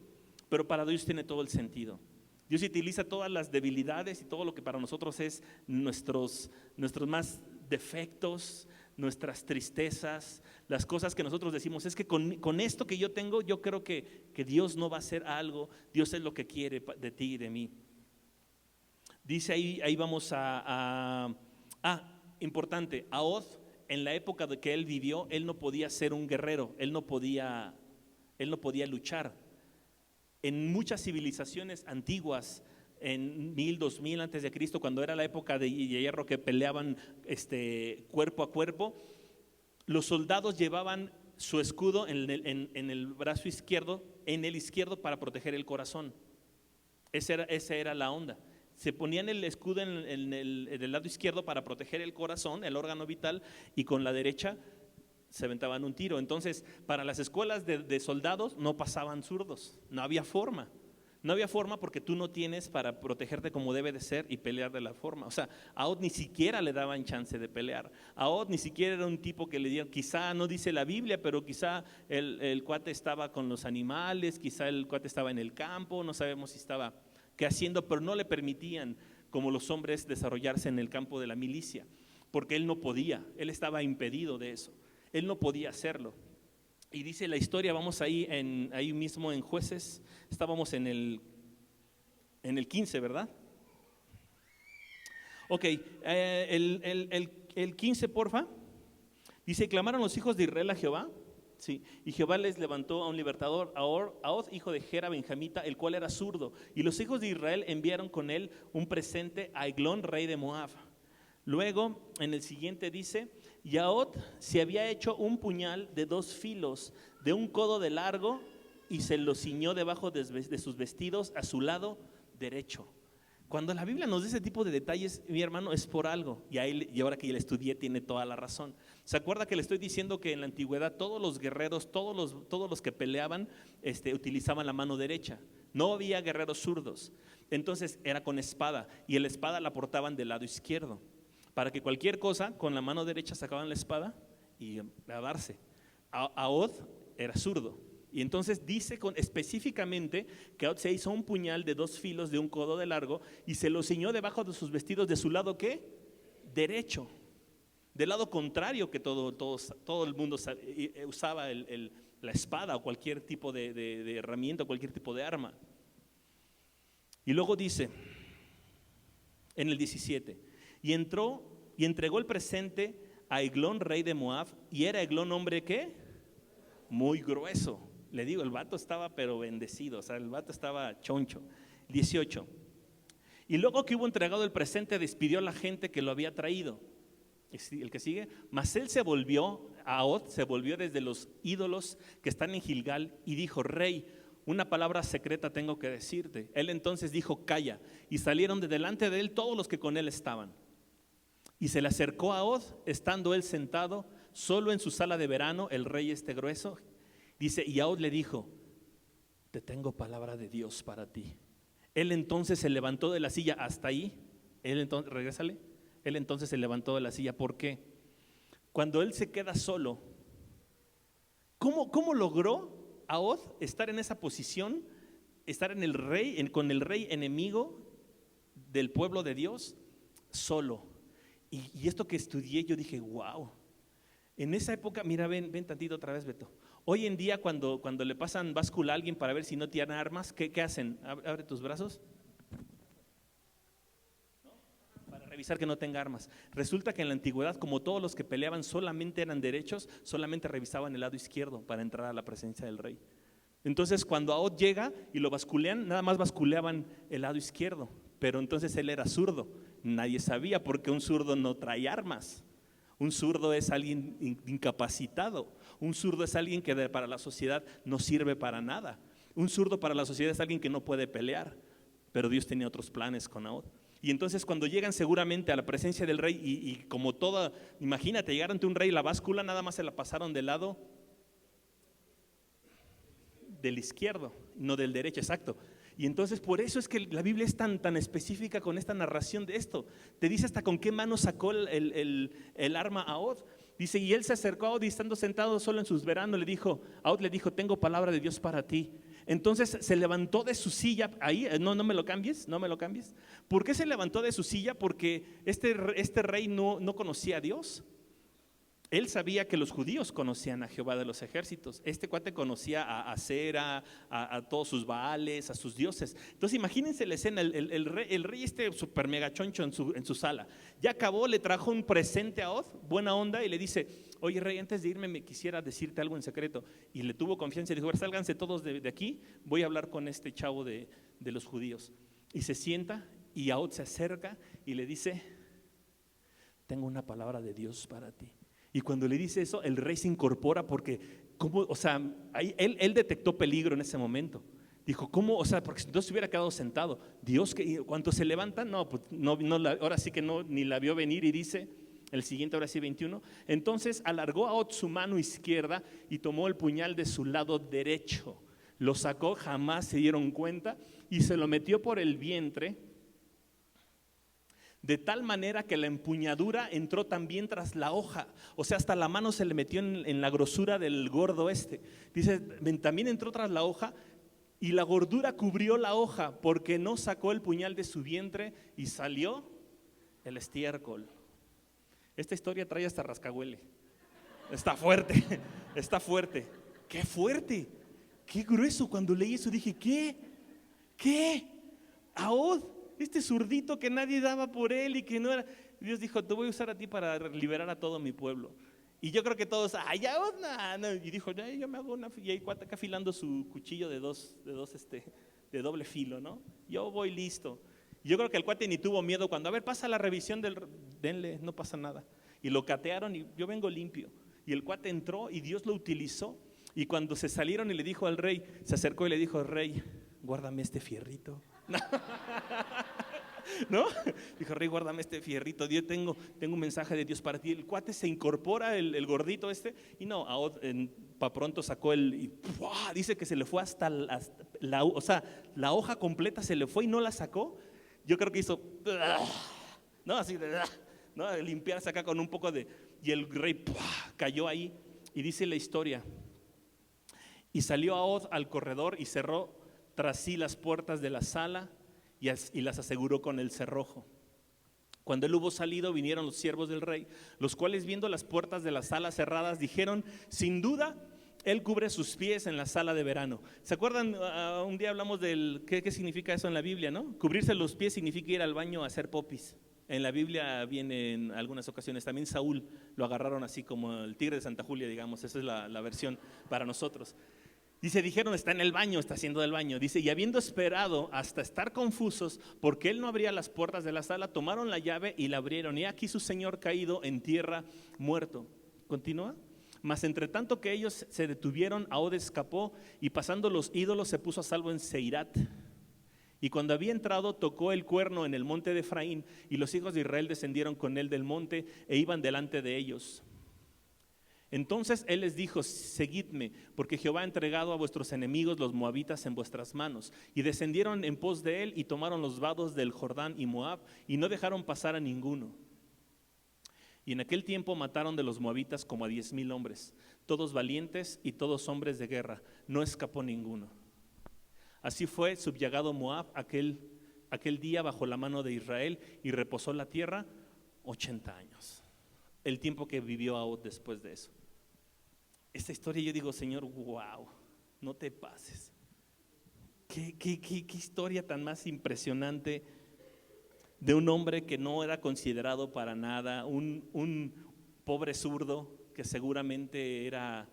pero para Dios tiene todo el sentido. Dios utiliza todas las debilidades y todo lo que para nosotros es nuestros más defectos, nuestras tristezas, las cosas que nosotros decimos: es que con esto que yo tengo, yo creo que Dios no va a hacer algo. Dios es lo que quiere de ti y de mí. Dice ahí vamos importante, Ahod, en la época de que él vivió, él no podía ser un guerrero, él no podía luchar. En muchas civilizaciones antiguas, en 1000, 2000 antes de Cristo, cuando era la época de hierro que peleaban cuerpo a cuerpo, los soldados llevaban su escudo en el brazo izquierdo, en el izquierdo, para proteger el corazón. Esa era la onda. Se ponían el escudo en el lado izquierdo para proteger el corazón, el órgano vital, y con la derecha se aventaban un tiro. Entonces, para las escuelas de soldados no pasaban zurdos, no había forma. No había forma porque tú no tienes para protegerte como debe de ser y pelear de la forma. O sea, a Ahod ni siquiera le daban chance de pelear. A Ahod ni siquiera era un tipo que le dieron, quizá no dice la Biblia, pero quizá el cuate estaba con los animales, quizá el cuate estaba en el campo, no sabemos si estaba qué haciendo, pero no le permitían, como los hombres, desarrollarse en el campo de la milicia, porque él no podía, él estaba impedido de eso. Él no podía hacerlo. Y dice la historia, vamos ahí mismo en Jueces, estábamos en el 15, ¿verdad? Ok, el 15, porfa. Dice: clamaron los hijos de Israel a Jehová, sí, y Jehová les levantó a un libertador, Ahod, hijo de Gera, benjamita, el cual era zurdo. Y los hijos de Israel enviaron con él un presente a Eglón, rey de Moab. Luego, en el siguiente dice: y Ahod se había hecho un puñal de 2 filos, de un codo de largo, y se lo ciñó debajo de sus vestidos a su lado derecho. Cuando la Biblia nos da ese tipo de detalles, mi hermano, es por algo. Y ahora que ya le estudié, tiene toda la razón. ¿Se acuerda que le estoy diciendo que en la antigüedad todos los guerreros, todos los que peleaban, utilizaban la mano derecha? No había guerreros zurdos. Entonces era con espada, y la espada la portaban del lado izquierdo, para que cualquier cosa, con la mano derecha sacaban la espada y a darse. Ahod era zurdo. Y entonces dice específicamente que Ahod se hizo un puñal de 2 filos de un codo de largo y se lo ciñó debajo de sus vestidos de su lado, ¿qué? Derecho. Del lado contrario que todo el mundo usaba la espada o cualquier tipo de herramienta o cualquier tipo de arma. Y luego dice, en el 17, y entró y entregó el presente a Eglón, rey de Moab. Y era Eglón hombre, ¿qué? Muy grueso. Le digo, el vato estaba pero bendecido, o sea, el vato estaba choncho. 18. Y luego que hubo entregado el presente, despidió a la gente que lo había traído. El que sigue: mas él Ahod se volvió desde los ídolos que están en Gilgal y dijo: rey, una palabra secreta tengo que decirte. Él entonces dijo: calla. Y salieron de delante de él todos los que con él estaban. Y se le acercó a Ahod, estando él sentado solo en su sala de verano, el rey grueso. Dice: y Ahod le dijo: te tengo palabra de Dios para ti. Él entonces se levantó de la silla. Hasta ahí. Regrésale. Él entonces se levantó de la silla. ¿Por qué? Cuando él se queda solo, ¿cómo logró Ahod estar en esa posición, estar en el rey, con el rey enemigo del pueblo de Dios, solo. Y esto que estudié, yo dije, wow. En esa época, mira, ven tantito otra vez, Beto. Hoy en día, cuando le pasan báscula a alguien para ver si no tiene armas, ¿qué hacen? Abre tus brazos. Para revisar que no tenga armas. Resulta que en la antigüedad, como todos los que peleaban solamente eran derechos, solamente revisaban el lado izquierdo para entrar a la presencia del rey. Entonces, cuando Ahod llega y lo basculean, nada más basculeaban el lado izquierdo. Pero entonces él era zurdo. Nadie sabía porque un zurdo no trae armas. Un zurdo es alguien incapacitado. Un zurdo es alguien que para la sociedad no sirve para nada. Un zurdo para la sociedad es alguien que no puede pelear. Pero Dios tenía otros planes con Ahod. Y entonces cuando llegan seguramente a la presencia del rey y como toda, imagínate, llegar ante un rey, la báscula nada más se la pasaron del lado del izquierdo, no del derecho, exacto. Y entonces por eso es que la Biblia es tan específica con esta narración de esto. Te dice hasta con qué mano sacó el arma a Ahod. Dice, y él se acercó a Ahod y estando sentado solo en sus veranos Ahod le dijo, tengo palabra de Dios para ti. Entonces se levantó de su silla, ahí, no me lo cambies. ¿Por qué se levantó de su silla? Porque este rey no conocía a Dios. Él sabía que los judíos conocían a Jehová de los ejércitos. Este cuate conocía a Acera, a todos sus baales, a sus dioses. Entonces imagínense la escena, el rey super mega choncho en su sala. Ya acabó, le trajo un presente a Ahod, buena onda, y le dice, oye rey, antes de irme me quisiera decirte algo en secreto. Y le tuvo confianza y dijo, sálganse todos de aquí, voy a hablar con este chavo de los judíos. Y se sienta y Ahod se acerca y le dice, tengo una palabra de Dios para ti. Y cuando le dice eso, el rey se incorpora porque, él detectó peligro en ese momento. Dijo, ¿cómo? O sea, porque si no se hubiera quedado sentado. Dios, que cuando se levanta, ahora sí que no, ni la vio venir y dice, el siguiente, ahora sí 21, entonces alargó a Ahod su mano izquierda y tomó el puñal de su lado derecho. Lo sacó, jamás se dieron cuenta y se lo metió por el vientre, de tal manera que la empuñadura entró también tras la hoja, o sea, hasta la mano se le metió en la grosura del gordo Dice, también entró tras la hoja y la gordura cubrió la hoja porque no sacó el puñal de su vientre y salió el estiércol. Esta historia trae hasta rascahuele. Está fuerte, está fuerte. ¡Qué fuerte! ¡Qué grueso! Cuando leí eso dije, ¿qué? Ahod, este zurdito que nadie daba por él y que no era. Dios dijo, te voy a usar a ti para liberar a todo mi pueblo. Y yo creo que todos, no. Y dijo, yo me hago una. Y ahí cuate acá afilando su cuchillo de de doble filo, ¿no? Yo voy listo. Yo creo que el cuate ni tuvo miedo cuando, a ver, pasa la revisión denle, no pasa nada. Y lo catearon y yo vengo limpio. Y el cuate entró y Dios lo utilizó. Y cuando se salieron y le dijo al rey, se acercó y le dijo, rey, guárdame este fierrito. ¿No? Dijo, rey, guárdame este fierrito, Dios, tengo un mensaje de Dios para ti. El cuate se incorpora, el gordito y no, para pronto sacó dice que se le fue hasta la hoja completa se le fue y no la sacó. Yo creo que hizo, ¿no? Así de, ¿no? Limpiarse acá con un poco y el rey cayó ahí. Y dice la historia, y salió Ahod al corredor y cerró tras sí las puertas de la sala y las aseguró con el cerrojo. Cuando él hubo salido, vinieron los siervos del rey, los cuales viendo las puertas de la sala cerradas, dijeron, sin duda, él cubre sus pies en la sala de verano. ¿Se acuerdan? Un día hablamos del qué significa eso en la Biblia, ¿no? Cubrirse los pies significa ir al baño a hacer popis. En la Biblia viene en algunas ocasiones. También Saúl lo agarraron así como el tigre de Santa Julia, digamos. Esa es la versión para nosotros. Dice, dijeron, está en el baño, está haciendo del baño. Dice, y habiendo esperado hasta estar confusos, porque él no abría las puertas de la sala, tomaron la llave y la abrieron. Y aquí su señor caído en tierra, muerto. ¿Continúa? Mas entre tanto que ellos se detuvieron, Ahod escapó y pasando los ídolos se puso a salvo en Seirat. Y cuando había entrado, tocó el cuerno en el monte de Efraín, y los hijos de Israel descendieron con él del monte e iban delante de ellos. Entonces él les dijo, seguidme, porque Jehová ha entregado a vuestros enemigos los moabitas en vuestras manos. Y descendieron en pos de él y tomaron los vados del Jordán y Moab y no dejaron pasar a ninguno. Y en aquel tiempo mataron de los moabitas como a 10,000 hombres, todos valientes y todos hombres de guerra, no escapó ninguno. Así fue subyugado Moab aquel día bajo la mano de Israel, y reposó la tierra 80 años, el tiempo que vivió Ahod después de eso. Esta historia yo digo, Señor, wow, no te pases. ¿Qué historia tan más impresionante de un hombre que no era considerado para nada, un pobre zurdo que seguramente era,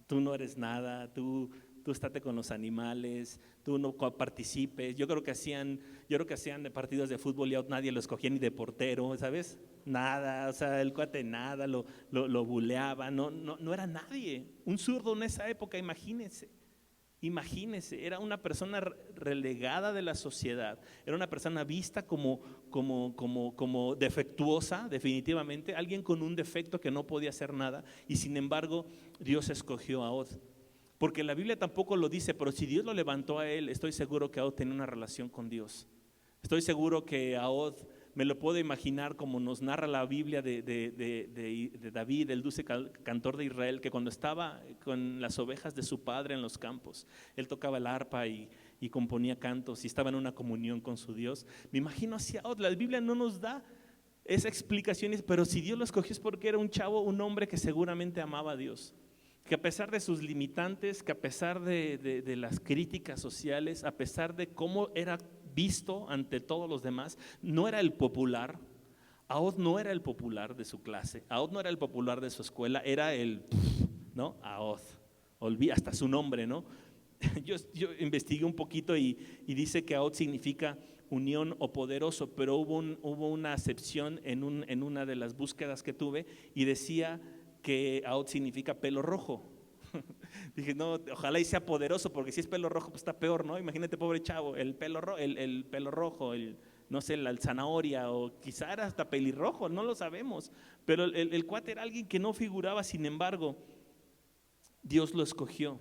tú no eres nada, tú estate con los animales, tú no participes. Yo creo que hacían de partidos de fútbol y nadie lo escogía ni de portero, ¿sabes? Nada, o sea, el cuate nada, lo buleaba, no era nadie. Un zurdo en esa época, imagínense, era una persona relegada de la sociedad, era una persona vista como defectuosa, definitivamente, alguien con un defecto que no podía hacer nada, y sin embargo Dios escogió a Ahod. Porque la Biblia tampoco lo dice, pero si Dios lo levantó a él, estoy seguro que Ahod tenía una relación con Dios. Estoy seguro que Ahod, me lo puedo imaginar como nos narra la Biblia de David, el dulce cantor de Israel, que cuando estaba con las ovejas de su padre en los campos, él tocaba el arpa y componía cantos y estaba en una comunión con su Dios. Me imagino así a Ahod. La Biblia no nos da esa explicación, pero si Dios lo escogió es porque era un chavo, un hombre que seguramente amaba a Dios, que a pesar de sus limitantes, que a pesar de las críticas sociales, a pesar de cómo era visto ante todos los demás, no era el popular. Ahod no era el popular de su clase, Ahod no era el popular de su escuela, era el, ¿no? Ahod, olvida hasta su nombre, ¿no? Yo investigué un poquito y dice que Ahod significa unión o poderoso, pero hubo una acepción en una de las búsquedas que tuve y decía que Ahod significa pelo rojo. Dije, no, ojalá y sea poderoso, porque si es pelo rojo, pues está peor, ¿no? Imagínate, pobre chavo, el pelo rojo, no sé, la zanahoria, o quizá era hasta pelirrojo, no lo sabemos. Pero el cuate era alguien que no figuraba, sin embargo, Dios lo escogió.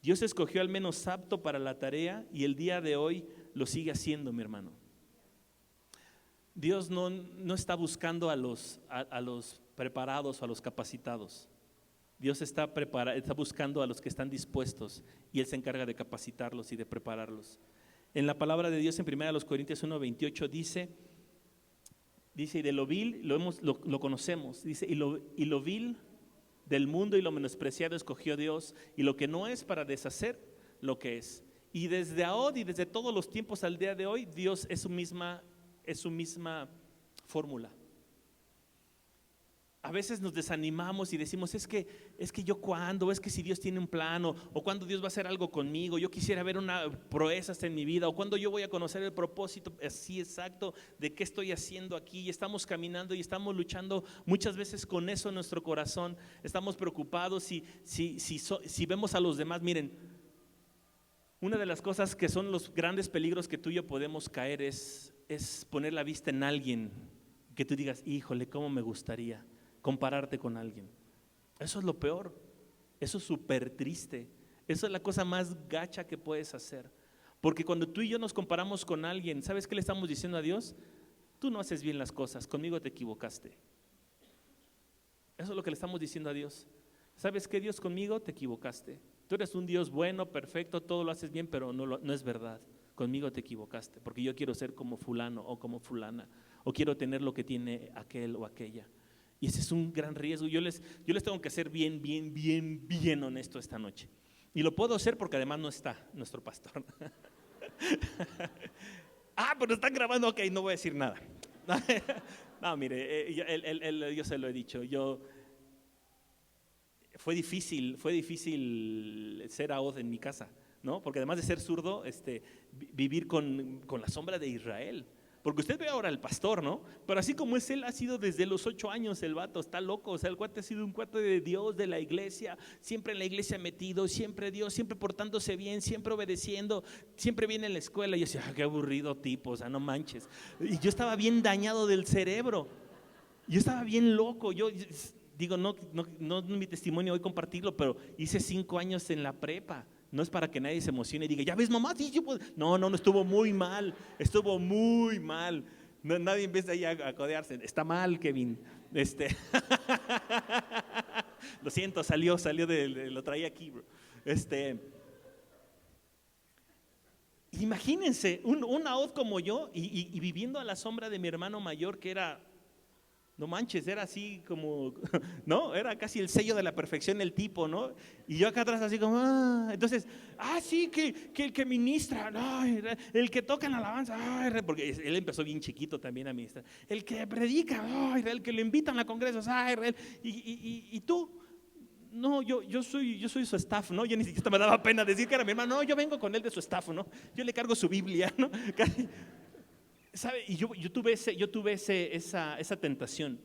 Dios escogió al menos apto para la tarea y el día de hoy lo sigue haciendo, mi hermano. Dios no está buscando a los preparados o a los capacitados. Dios está buscando a los que están dispuestos y Él se encarga de capacitarlos y de prepararlos. En la palabra de Dios en 1 Corintios 1:28 dice, y de lo vil lo conocemos, dice, y lo vil del mundo y lo menospreciado escogió Dios, y lo que no es para deshacer lo que es. Y desde Ahod y desde todos los tiempos al día de hoy, Dios es su misma fórmula. A veces nos desanimamos y decimos, es que yo cuándo, es que si Dios tiene un plan, o cuándo Dios va a hacer algo conmigo, yo quisiera ver una proeza en mi vida, o cuándo yo voy a conocer el propósito así exacto de qué estoy haciendo aquí. Y estamos caminando y estamos luchando muchas veces con eso en nuestro corazón. Estamos preocupados si vemos a los demás. Miren, una de las cosas que son los grandes peligros que tú y yo podemos caer es poner la vista en alguien que tú digas, híjole, cómo me gustaría compararte con alguien. Eso es lo peor, eso es súper triste, eso es la cosa más gacha que puedes hacer, porque cuando tú y yo nos comparamos con alguien, ¿sabes qué le estamos diciendo a Dios? Tú no haces bien las cosas, conmigo te equivocaste. Eso es lo que le estamos diciendo a Dios. ¿Sabes qué, Dios? Conmigo te equivocaste. Tú eres un Dios bueno, perfecto, todo lo haces bien, pero no es verdad. Conmigo te equivocaste, porque yo quiero ser como fulano o como fulana, o quiero tener lo que tiene aquel o aquella. Y ese es un gran riesgo. Yo les tengo que ser bien honesto esta noche. Y lo puedo hacer porque además no está nuestro pastor. Pero están grabando, ok, no voy a decir nada. No, mire, yo se lo he dicho. Fue difícil ser Ahod en mi casa, ¿no? Porque además de ser zurdo, vivir con la sombra de Israel. Porque usted ve ahora al pastor, ¿no? Pero así como es él, ha sido desde los 8 años el vato, está loco. O sea, el cuate ha sido un cuate de Dios, de la iglesia, siempre en la iglesia metido, siempre Dios, siempre portándose bien, siempre obedeciendo, siempre bien en la escuela. Y yo decía, qué aburrido tipo, o sea, no manches. Y yo estaba bien dañado del cerebro, yo estaba bien loco. Yo digo, no mi testimonio hoy compartirlo, pero hice 5 años en la prepa. No es para que nadie se emocione y diga, ya ves mamá, sí, yo puedo. No, estuvo muy mal, Nadie empieza ahí a codearse. Está mal, Kevin. Lo siento, salió lo traía aquí, bro. Imagínense, un Naot como yo y viviendo a la sombra de mi hermano mayor que era, no manches, era así como, ¿no? Era casi el sello de la perfección el tipo, ¿no? Y yo acá atrás así como, entonces, sí, que el que ministra, ay, el que toca en alabanza, ay, porque él empezó bien chiquito también a ministrar, el que predica, ay, el que lo invitan a congresos, ay, y tú. No, yo soy su staff, ¿no? Yo ni siquiera me daba pena decir que era mi hermano. No, yo vengo con él de su staff, ¿no? Yo le cargo su Biblia, ¿no? ¿Sabe? Y yo tuve esa tentación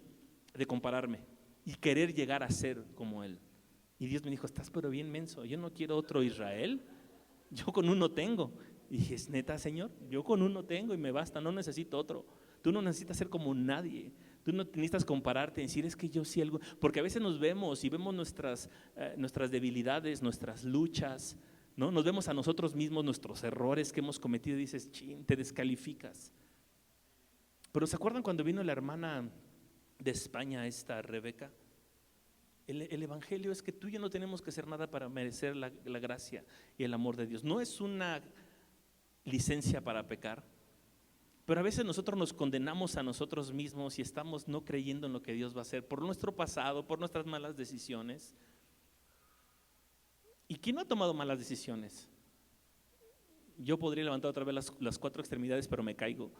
de compararme y querer llegar a ser como él. Y Dios me dijo, estás pero bien menso, yo no quiero otro Israel, yo con uno tengo. Y dije, ¿es neta, Señor? Yo con uno tengo y me basta, no necesito otro. Tú no necesitas ser como nadie. Tú no necesitas compararte y decir, es que yo sí algo, porque a veces nos vemos y vemos nuestras debilidades, nuestras luchas, ¿no? Nos vemos a nosotros mismos, nuestros errores que hemos cometido y dices, chin, te descalificas. Pero ¿se acuerdan cuando vino la hermana de España, esta Rebeca? El evangelio es que tú y yo no tenemos que hacer nada para merecer la gracia y el amor de Dios. No es una licencia para pecar. Pero a veces nosotros nos condenamos a nosotros mismos y estamos no creyendo en lo que Dios va a hacer por nuestro pasado, por nuestras malas decisiones. ¿Y quién no ha tomado malas decisiones? Yo podría levantar otra vez las cuatro extremidades, pero me caigo.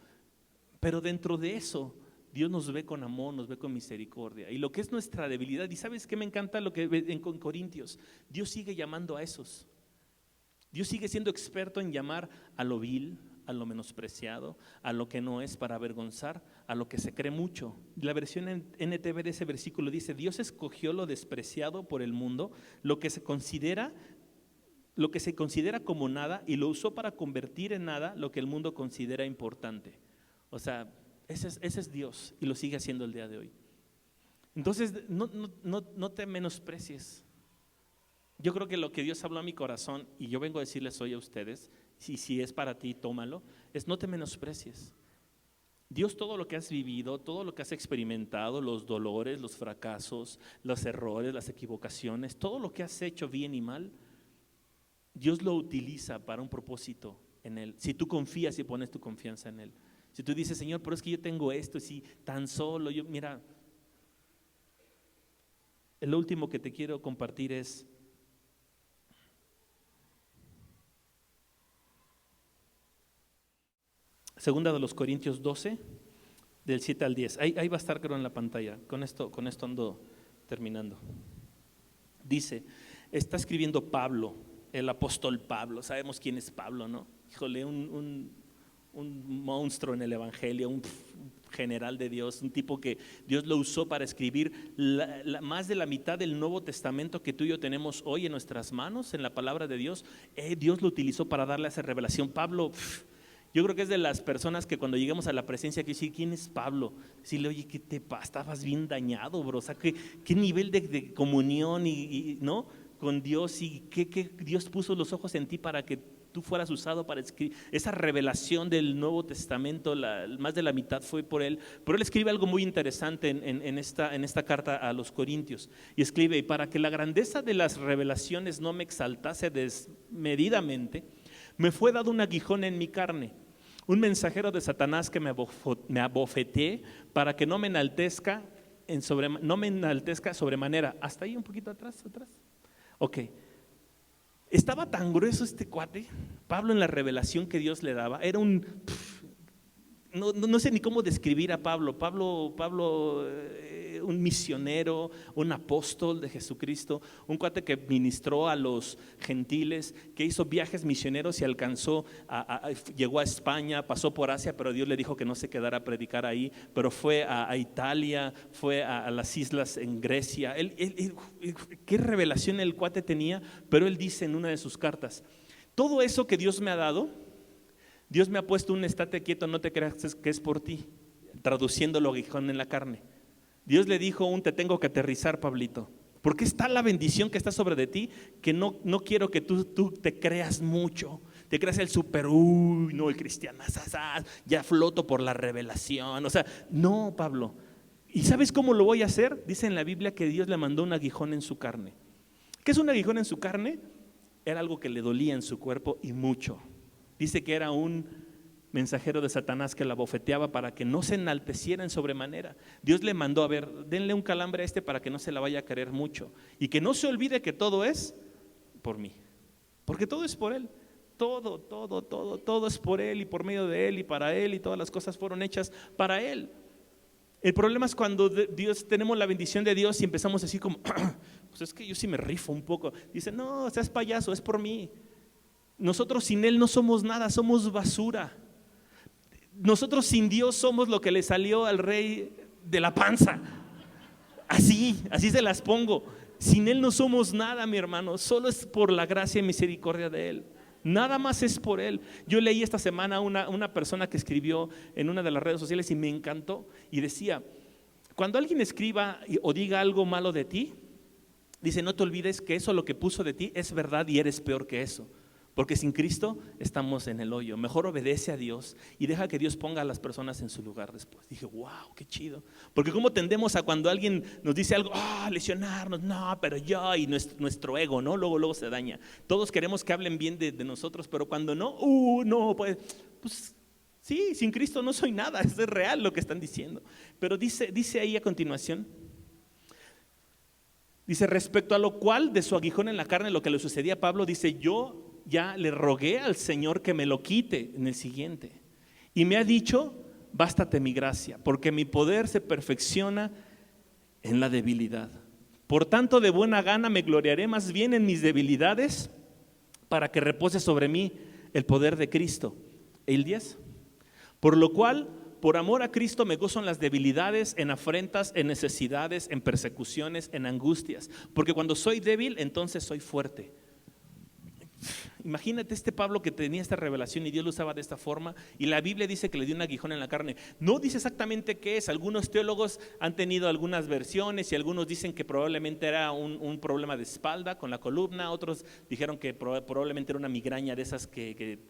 Pero dentro de eso, Dios nos ve con amor, nos ve con misericordia. Y lo que es nuestra debilidad, y ¿sabes qué me encanta lo que en Corintios? Dios sigue llamando a esos. Dios sigue siendo experto en llamar a lo vil, a lo menospreciado, a lo que no es para avergonzar, a lo que se cree mucho. La versión en NTV de ese versículo dice, Dios escogió lo despreciado por el mundo, lo que se considera como nada, y lo usó para convertir en nada lo que el mundo considera importante. O sea, ese es Dios y lo sigue haciendo el día de hoy. Entonces, no te menosprecies. Yo creo que lo que Dios habló a mi corazón, y yo vengo a decirles hoy a ustedes, si es para ti, tómalo, es no te menosprecies. Dios, todo lo que has vivido, todo lo que has experimentado, los dolores, los fracasos, los errores, las equivocaciones, todo lo que has hecho bien y mal, Dios lo utiliza para un propósito en Él. Si tú confías y pones tu confianza en Él. Si tú dices, Señor, pero es que yo tengo esto, si tan solo yo, mira, lo último que te quiero compartir es, Segunda de los Corintios 12, del 7 al 10. Ahí va a estar, creo, en la pantalla. Con esto ando terminando. Dice, está escribiendo Pablo, el apóstol Pablo. Sabemos quién es Pablo, ¿no? Híjole, un monstruo en el evangelio, un general de Dios, un tipo que Dios lo usó para escribir más de la mitad del Nuevo Testamento que tú y yo tenemos hoy en nuestras manos, en la palabra de Dios. Dios lo utilizó para darle esa revelación. Pablo, yo creo que es de las personas que cuando lleguemos a la presencia que dice, ¿quién es Pablo? Decirle, oye, ¿qué te pasa? Estabas bien dañado, bro. O sea, ¿qué nivel de comunión y ¿no? con Dios, y que Dios puso los ojos en ti para que tú fueras usado para escribir esa revelación del Nuevo Testamento. Más de la mitad fue por él. Pero él escribe algo muy interesante en esta carta a los Corintios, y escribe, y para que la grandeza de las revelaciones no me exaltase desmedidamente, me fue dado un aguijón en mi carne, un mensajero de Satanás que me abofeteé para que no me enaltezca sobremanera. Hasta ahí, un poquito atrás. Ok. Estaba tan grueso este cuate, Pablo, en la revelación que Dios le daba. Era no sé ni cómo describir a Pablo. Pablo, un misionero, un apóstol de Jesucristo, un cuate que ministró a los gentiles, que hizo viajes misioneros y llegó a España, pasó por Asia, pero Dios le dijo que no se quedara a predicar ahí, pero fue a Italia, fue a las islas en Grecia. Qué revelación el cuate tenía. Pero él dice en una de sus cartas, todo eso que Dios me ha dado, Dios me ha puesto un estate quieto, no te creas que es por ti, traduciendo lo aguijón en la carne. Dios le dijo te tengo que aterrizar, Pablito, porque está la bendición que está sobre de ti, que no quiero que tú te creas mucho, te creas el super, uy, no, el cristiano, ya floto por la revelación. O sea, no, Pablo. ¿Y sabes cómo lo voy a hacer? Dice en la Biblia que Dios le mandó un aguijón en su carne. ¿Qué es un aguijón en su carne? Era algo que le dolía en su cuerpo y mucho. Dice que era un mensajero de Satanás que la bofeteaba para que no se enalteciera en sobremanera. Dios le mandó, a ver, denle un calambre a este para que no se la vaya a querer mucho y que no se olvide que todo es por mí, porque todo es por Él. Todo es por Él y por medio de Él y para Él, y todas las cosas fueron hechas para Él. El problema es cuando Dios, tenemos la bendición de Dios y empezamos así como, pues es que yo sí me rifo un poco. Dice, no, seas payaso, es por mí. Nosotros sin Él no somos nada, somos basura. Nosotros sin Dios somos lo que le salió al rey de la panza. Así se las pongo. Sin Él no somos nada, mi hermano. Solo es por la gracia y misericordia de Él. Nada más es por Él. Yo leí esta semana una persona que escribió en una de las redes sociales y me encantó. Y decía, cuando alguien escriba o diga algo malo de ti, dice, no te olvides que eso lo que puso de ti es verdad y eres peor que eso. Porque sin Cristo estamos en el hoyo. Mejor obedece a Dios y deja que Dios ponga a las personas en su lugar después. Dije, wow, qué chido. Porque cómo tendemos a cuando alguien nos dice algo, lesionarnos, no, pero yo, y nuestro ego, ¿no? Luego se daña. Todos queremos que hablen bien de nosotros, pero cuando no, no, pues sí, sin Cristo no soy nada. Es real lo que están diciendo. Pero dice ahí a continuación, dice, respecto a lo cual de su aguijón en la carne, lo que le sucedía a Pablo, dice, yo ya le rogué al Señor que me lo quite, en el siguiente, y me ha dicho, bástate mi gracia, porque mi poder se perfecciona en la debilidad. Por tanto, de buena gana me gloriaré más bien en mis debilidades, para que repose sobre mí el poder de Cristo. El 10. Por lo cual, por amor a Cristo me gozo en las debilidades, en afrentas, en necesidades, en persecuciones, en angustias, porque cuando soy débil, entonces soy fuerte. Imagínate este Pablo que tenía esta revelación y Dios lo usaba de esta forma, y la Biblia dice que le dio un aguijón en la carne. No dice exactamente qué es. Algunos teólogos han tenido algunas versiones y algunos dicen que probablemente era un problema de espalda con la columna. Otros dijeron que probablemente era una migraña de esas que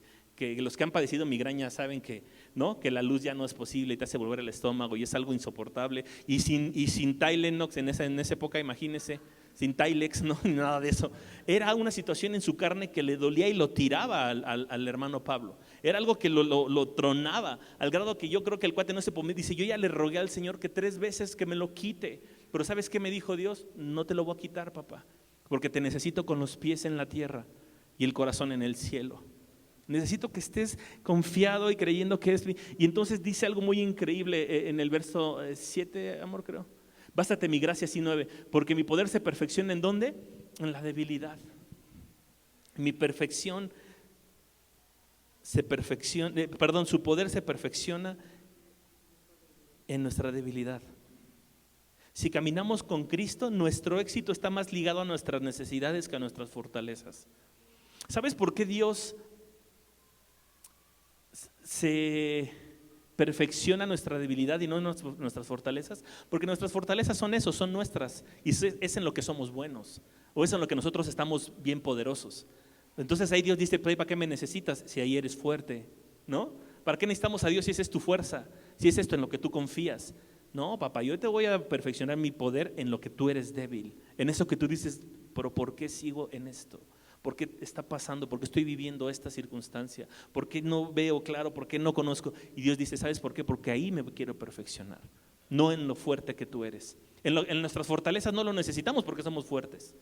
los que han padecido migraña saben que, ¿no? Que la luz ya no es posible y te hace volver el estómago y es algo insoportable. Y sin Tylenol en esa época, imagínense, sin Tylex, no, nada de eso. Era una situación en su carne que le dolía y lo tiraba al hermano Pablo. Era algo que lo tronaba, al grado que yo creo que el cuate no se podía. Dice, yo ya le rogué al Señor que 3 veces que me lo quite. Pero ¿sabes qué me dijo Dios? No te lo voy a quitar, papá, porque te necesito con los pies en la tierra y el corazón en el cielo. Necesito que estés confiado y creyendo que es. Y entonces dice algo muy increíble en el verso 7, amor, creo. Bástate mi gracia, así 9, porque mi poder se perfecciona ¿en dónde? En la debilidad. Mi perfección su poder se perfecciona en nuestra debilidad. Si caminamos con Cristo, nuestro éxito está más ligado a nuestras necesidades que a nuestras fortalezas. ¿Sabes por qué Dios se perfecciona nuestra debilidad y no nuestras fortalezas? Porque nuestras fortalezas son nuestras, y es en lo que somos buenos, o es en lo que nosotros estamos bien poderosos. Entonces ahí Dios dice, ¿para qué me necesitas si ahí eres fuerte? ¿No? ¿Para qué necesitamos a Dios si esa es tu fuerza? Si es esto en lo que tú confías. No, papá, yo te voy a perfeccionar mi poder en lo que tú eres débil, en eso que tú dices, pero ¿por qué sigo en esto? ¿Por qué está pasando? ¿Por qué estoy viviendo esta circunstancia? ¿Por qué no veo claro? ¿Por qué no conozco? Y Dios dice, ¿sabes por qué? Porque ahí me quiero perfeccionar, no en lo fuerte que tú eres. En nuestras fortalezas no lo necesitamos porque somos fuertes.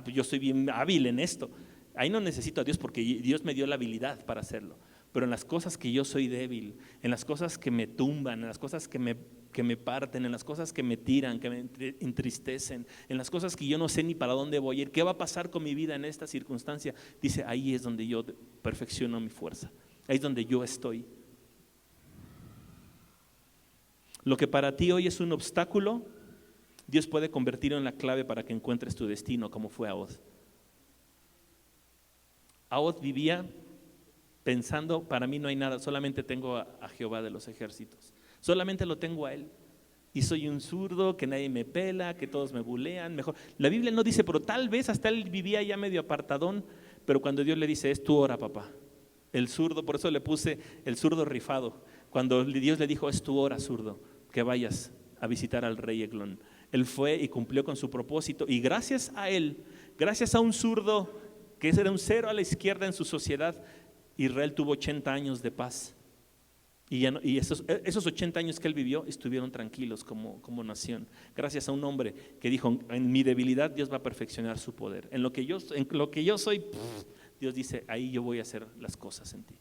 Pues yo soy bien hábil en esto. Ahí no necesito a Dios porque Dios me dio la habilidad para hacerlo. Pero en las cosas que yo soy débil, en las cosas que me tumban, en las cosas que me parten, en las cosas que me tiran, que me entristecen, en las cosas que yo no sé ni para dónde voy a ir, qué va a pasar con mi vida en esta circunstancia, dice, ahí es donde yo perfecciono mi fuerza, ahí es donde yo estoy. Lo que para ti hoy es un obstáculo, Dios puede convertirlo en la clave para que encuentres tu destino, como fue Ahod. Ahod vivía pensando, para mí no hay nada, solamente tengo a Jehová de los ejércitos, solamente lo tengo a Él, y soy un zurdo, que nadie me pela, que todos me bulean, mejor. La Biblia no dice, pero tal vez hasta él vivía ya medio apartadón, pero cuando Dios le dice, es tu hora, papá, El zurdo, por eso le puse el zurdo rifado. Cuando Dios le dijo, es tu hora, zurdo, que vayas a visitar al rey Eglón. Él fue y cumplió con su propósito. Y gracias a él, gracias a un zurdo que era un cero a la izquierda en su sociedad, Israel tuvo 80 años de paz. Y esos 80 años que él vivió estuvieron tranquilos como nación. Gracias a un hombre que dijo, en mi debilidad Dios va a perfeccionar su poder. En lo que yo soy, Dios dice, ahí yo voy a hacer las cosas en ti.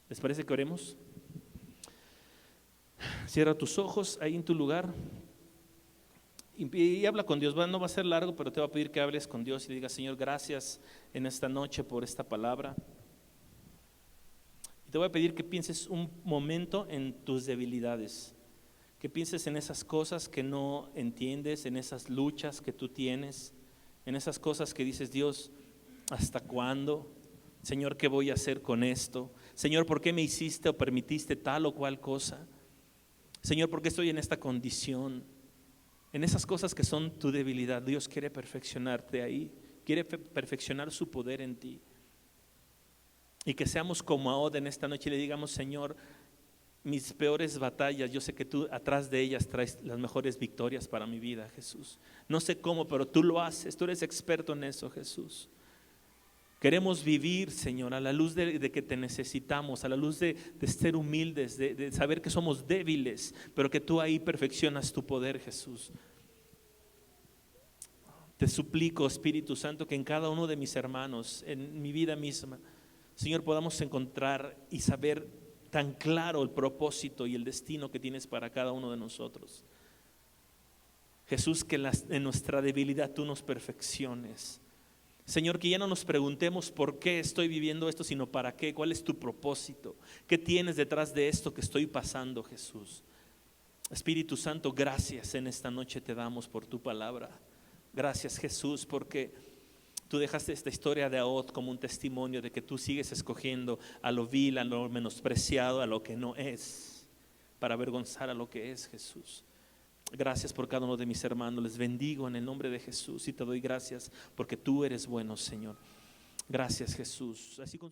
¿Les parece que oremos? Cierra tus ojos ahí en tu lugar y habla con Dios. No va a ser largo, pero te voy a pedir que hables con Dios y le digas, Señor, gracias en esta noche por esta palabra. Y te voy a pedir que pienses un momento en tus debilidades, que pienses en esas cosas que no entiendes, en esas luchas que tú tienes, en esas cosas que dices, Dios, ¿hasta cuándo? Señor, ¿qué voy a hacer con esto? Señor, ¿por qué me hiciste o permitiste tal o cual cosa? Señor, ¿por qué estoy en esta condición? En esas cosas que son tu debilidad, Dios quiere perfeccionarte ahí, quiere perfeccionar su poder en ti. Y que seamos como Ahod en esta noche y le digamos, Señor, mis peores batallas, yo sé que tú atrás de ellas traes las mejores victorias para mi vida, Jesús. No sé cómo, pero tú lo haces, tú eres experto en eso, Jesús. Queremos vivir, Señor, a la luz de que te necesitamos, a la luz de ser humildes, de saber que somos débiles, pero que tú ahí perfeccionas tu poder, Jesús. Te suplico, Espíritu Santo, que en cada uno de mis hermanos, en mi vida misma, Señor, podamos encontrar y saber tan claro el propósito y el destino que tienes para cada uno de nosotros. Jesús, que en nuestra debilidad tú nos perfecciones. Señor, que ya no nos preguntemos por qué estoy viviendo esto, sino para qué, cuál es tu propósito, qué tienes detrás de esto que estoy pasando, Jesús. Espíritu Santo, gracias en esta noche te damos por tu palabra. Gracias, Jesús, porque tú dejaste esta historia de Ahod como un testimonio de que tú sigues escogiendo a lo vil, a lo menospreciado, a lo que no es, para avergonzar a lo que es, Jesús. Gracias por cada uno de mis hermanos, les bendigo en el nombre de Jesús y te doy gracias porque tú eres bueno, Señor. Gracias, Jesús. Así con